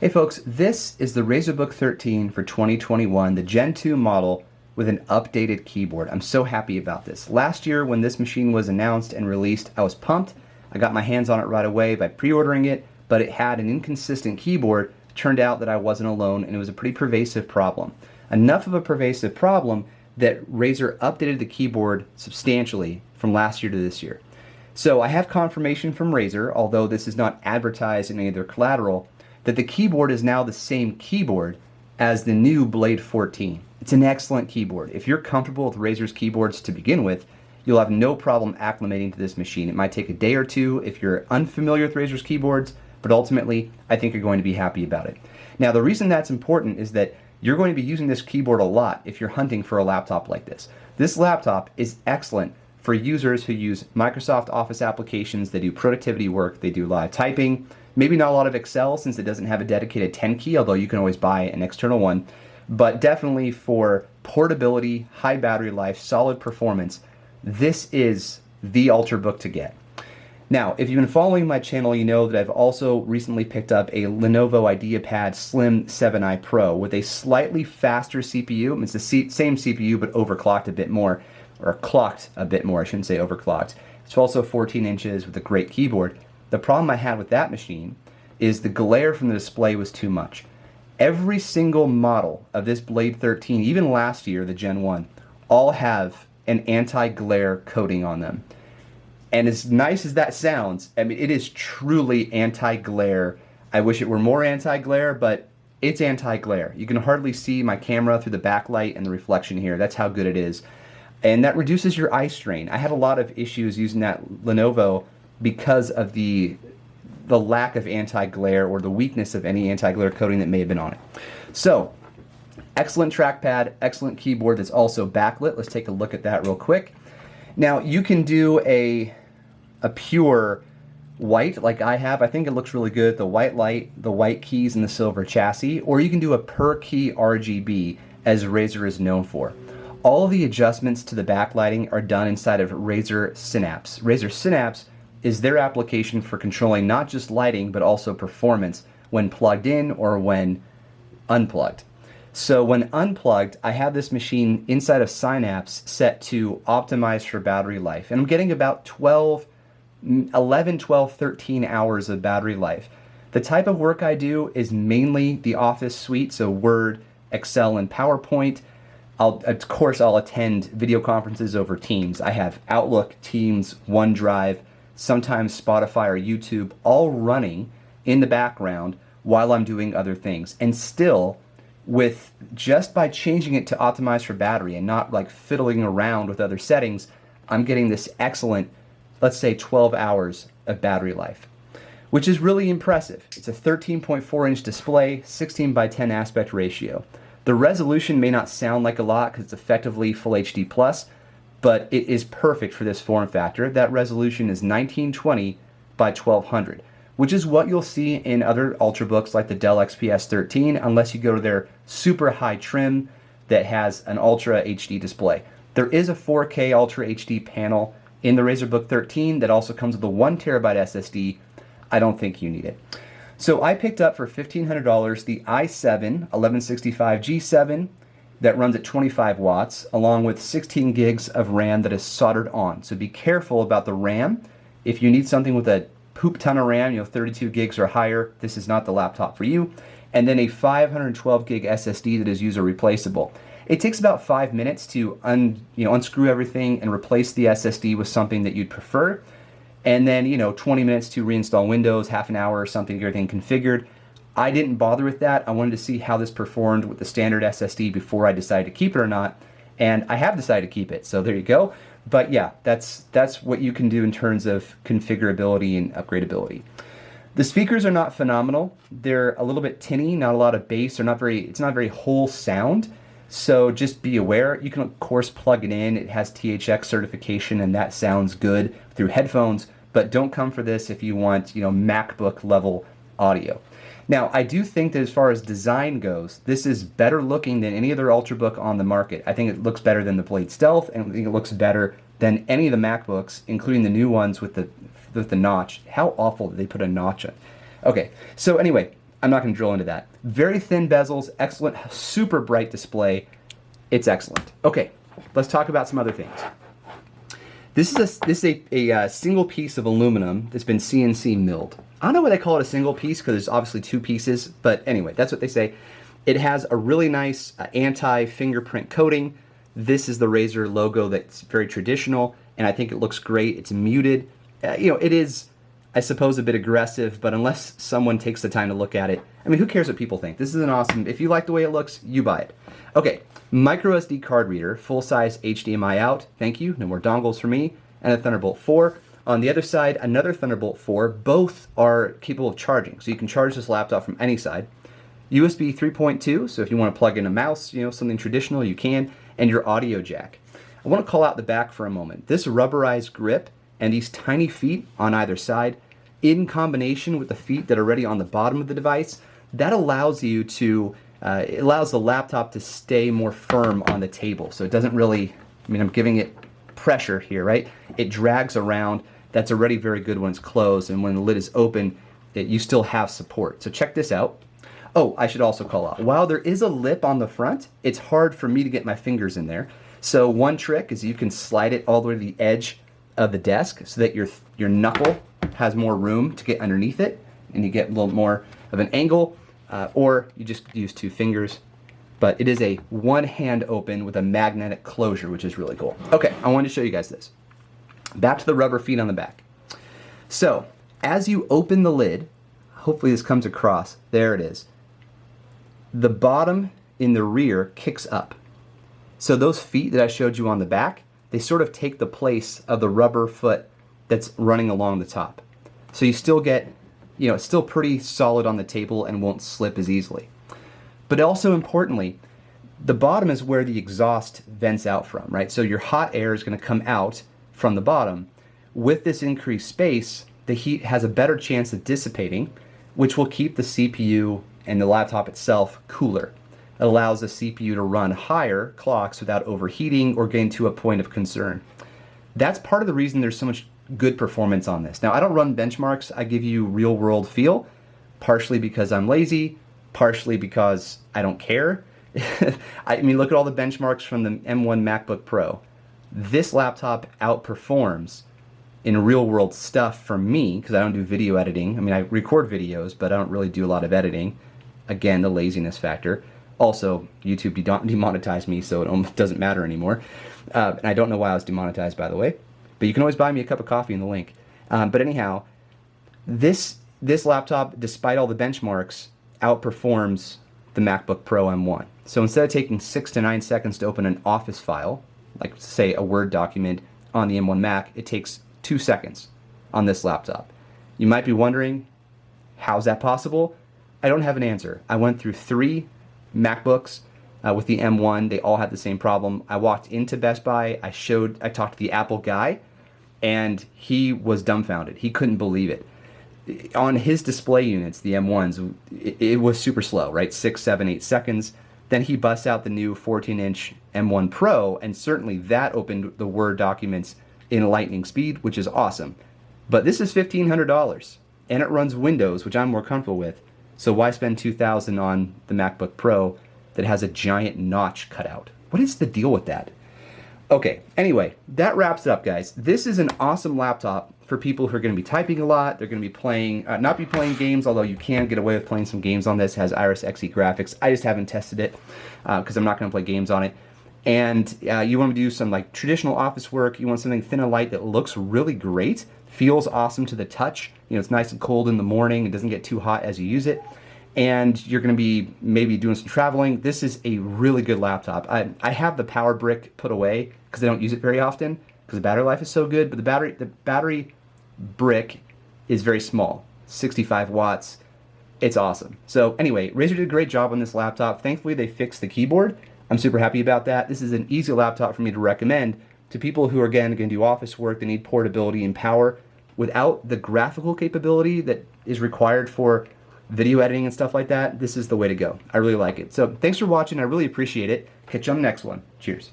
Hey folks, this is the Razer Book 13 for 2021, the Gen 2 model with an updated keyboard. I'm so happy about this. Last year when this machine was announced and released, I was pumped. I got my hands on it right away by pre-ordering it, but it had an inconsistent keyboard. It turned out that I wasn't alone and it was a pretty pervasive problem. Enough of a pervasive problem that Razer updated the keyboard substantially from last year to this year. So I have confirmation from Razer, although this is not advertised in any of their collateral, that the keyboard is now the same keyboard as the new Blade 14. It's an excellent keyboard. If you're comfortable with Razer's keyboards to begin with, you'll have no problem acclimating to this machine. It might take a day or two if you're unfamiliar with Razer's keyboards, but ultimately, I think you're going to be happy about it. Now, the reason that's important is that you're going to be using this keyboard a lot if you're hunting for a laptop like this. This laptop is excellent for users who use Microsoft Office applications. They do productivity work, they do live typing, maybe not a lot of Excel since it doesn't have a dedicated 10 key, although you can always buy an external one, but definitely for portability, high battery life, solid performance, this is the ultrabook to get. Now, if you've been following my channel, you know that I've also recently picked up a Lenovo IdeaPad Slim 7i Pro with a slightly faster CPU. It's the same CPU, but overclocked a bit more, or clocked a bit more, I shouldn't say overclocked. It's also 14 inches with a great keyboard. The problem I had with that machine is the glare from the display was too much. Every single model of this Blade 13, even last year, the Gen 1, all have an anti-glare coating on them. And as nice as that sounds, I mean, it is truly anti-glare. I wish it were more anti-glare, but it's anti-glare. You can hardly see my camera through the backlight and the reflection here. That's how good it is. And that reduces your eye strain. I had a lot of issues using that Lenovo because of the lack of anti-glare or the weakness of any anti-glare coating that may have been on it. So, excellent trackpad, excellent keyboard that's also backlit. Let's take a look at that real quick. Now, you can do a pure white like I have. I think it looks really good. The white light, the white keys, and the silver chassis. Or you can do a per key RGB as Razer is known for. All of the adjustments to the backlighting are done inside of Razer Synapse. Razer Synapse is their application for controlling not just lighting, but also performance when plugged in or when unplugged. So when unplugged, I have this machine inside of Synapse set to optimize for battery life. And I'm getting about 11, 12, 13 hours of battery life. The type of work I do is mainly the Office suite, so Word, Excel, and PowerPoint. Of course, I'll attend video conferences over Teams. I have Outlook, Teams, OneDrive, sometimes Spotify or YouTube, all running in the background while I'm doing other things. And still, with just by changing it to optimize for battery and not like fiddling around with other settings, I'm getting this excellent, let's say 12 hours of battery life, which is really impressive. It's a 13.4 inch display, 16 by 10 aspect ratio. The resolution may not sound like a lot because it's effectively Full HD plus, but it is perfect for this form factor. That resolution is 1920 by 1200, which is what you'll see in other ultrabooks like the Dell XPS 13, unless you go to their super high trim that has an Ultra HD display. There is a 4K Ultra HD panel in the Razer Book 13 that also comes with a 1TB SSD. I don't think you need it. So I picked up for $1,500 the i7 1165G7 that runs at 25 watts, along with 16 gigs of RAM that is soldered on. So be careful about the RAM. If you need something with a poop ton of RAM, 32 gigs or higher, this is not the laptop for you. And then a 512 gig SSD that is user replaceable. It takes about 5 minutes to unscrew everything and replace the SSD with something that you'd prefer. And then 20 minutes to reinstall Windows, half an hour or something to get everything configured. I didn't bother with that. I wanted to see how this performed with the standard SSD before I decided to keep it or not. And I have decided to keep it, so there you go. But yeah, that's what you can do in terms of configurability and upgradability. The speakers are not phenomenal. They're a little bit tinny, not a lot of bass, it's not very whole sound. So just be aware. You can of course plug it in. It has THX certification and that sounds good through headphones, but don't come for this if you want, MacBook level audio. Now, I do think that as far as design goes, this is better looking than any other Ultrabook on the market. I think it looks better than the Blade Stealth, and I think it looks better than any of the MacBooks, including the new ones with the notch. How awful did they put a notch on? Okay, so anyway, I'm not going to drill into that. Very thin bezels, excellent, super bright display. It's excellent. Okay, let's talk about some other things. This is a single piece of aluminum that's been CNC milled. I don't know why they call it a single piece because there's obviously two pieces, but anyway, that's what they say. It has a really nice anti-fingerprint coating. This is the Razer logo that's very traditional, and I think it looks great. It's muted. It is, I suppose, a bit aggressive, but unless someone takes the time to look at it, I mean, who cares what people think? This is an awesome, if you like the way it looks, you buy it. Okay, micro SD card reader, full-size HDMI out, thank you, no more dongles for me, and a Thunderbolt 4. On the other side, another Thunderbolt 4, both are capable of charging, so you can charge this laptop from any side. USB 3.2, so if you want to plug in a mouse, something traditional, you can, and your audio jack. I want to call out the back for a moment. This rubberized grip and these tiny feet on either side, in combination with the feet that are already on the bottom of the device, that allows you to, it allows the laptop to stay more firm on the table. So it doesn't really, I'm giving it pressure here, right? It drags around. That's already very good when it's closed, and when the lid is open, you still have support. So check this out. Oh, I should also call out, while there is a lip on the front, it's hard for me to get my fingers in there. So one trick is you can slide it all the way to the edge of the desk so that your knuckle has more room to get underneath it, and you get a little more of an angle, or you just use two fingers. But it is a one-hand open with a magnetic closure, which is really cool. Okay, I wanted to show you guys this. Back to the rubber feet on the back. So, as you open the lid, hopefully this comes across, there it is. The bottom in the rear kicks up. So those feet that I showed you on the back, they sort of take the place of the rubber foot that's running along the top. So you still get, it's still pretty solid on the table and won't slip as easily. But also importantly, the bottom is where the exhaust vents out from, right? So your hot air is going to come out from the bottom. With this increased space, the heat has a better chance of dissipating, which will keep the CPU and the laptop itself cooler. It allows the CPU to run higher clocks without overheating or getting to a point of concern. That's part of the reason there's so much good performance on this. Now, I don't run benchmarks. I give you real world feel, partially because I'm lazy, partially because I don't care. I mean, look at all the benchmarks from the M1 MacBook Pro. This laptop outperforms in real world stuff for me, because I don't do video editing. I mean, I record videos, but I don't really do a lot of editing. Again, the laziness factor. Also, YouTube demonetized me, so it almost doesn't matter anymore. And I don't know why I was demonetized, by the way. But you can always buy me a cup of coffee in the link. But anyhow, this laptop, despite all the benchmarks, outperforms the MacBook Pro M1. So instead of taking 6 to 9 seconds to open an Office file, like say a Word document on the M1 Mac, it takes 2 seconds on this laptop. You might be wondering, how's that possible? I don't have an answer. I went through 3 MacBooks with the M1. They all had the same problem. I walked into Best Buy, I talked to the Apple guy, and he was dumbfounded. He couldn't believe it. On his display units, the M1s, it was super slow, right? 6, 7, 8 seconds. Then he busts out the new 14-inch M1 Pro, and certainly that opened the Word documents in lightning speed, which is awesome. But this is $1,500, and it runs Windows, which I'm more comfortable with. So why spend $2,000 on the MacBook Pro that has a giant notch cut out? What is the deal with that? Okay, anyway, that wraps it up, guys. This is an awesome laptop for people who are going to be typing a lot. They're going to be playing, not be playing games, although you can get away with playing some games on this. It has Iris Xe graphics. I just haven't tested it because I'm not going to play games on it. And you want to do some like traditional office work. You want something thin and light that looks really great, feels awesome to the touch. It's nice and cold in the morning. It doesn't get too hot as you use it. And you're going to be maybe doing some traveling. This is a really good laptop. I have the power brick put away because I don't use it very often because the battery life is so good. But the battery brick is very small, 65 watts. It's awesome. So anyway, Razer did a great job on this laptop. Thankfully, they fixed the keyboard. I'm super happy about that. This is an easy laptop for me to recommend to people who are, again, going to do office work. They need portability and power without the graphical capability that is required for video editing and stuff like that. This is the way to go. I really like it. So thanks for watching. I really appreciate it. Catch you on the next one. Cheers.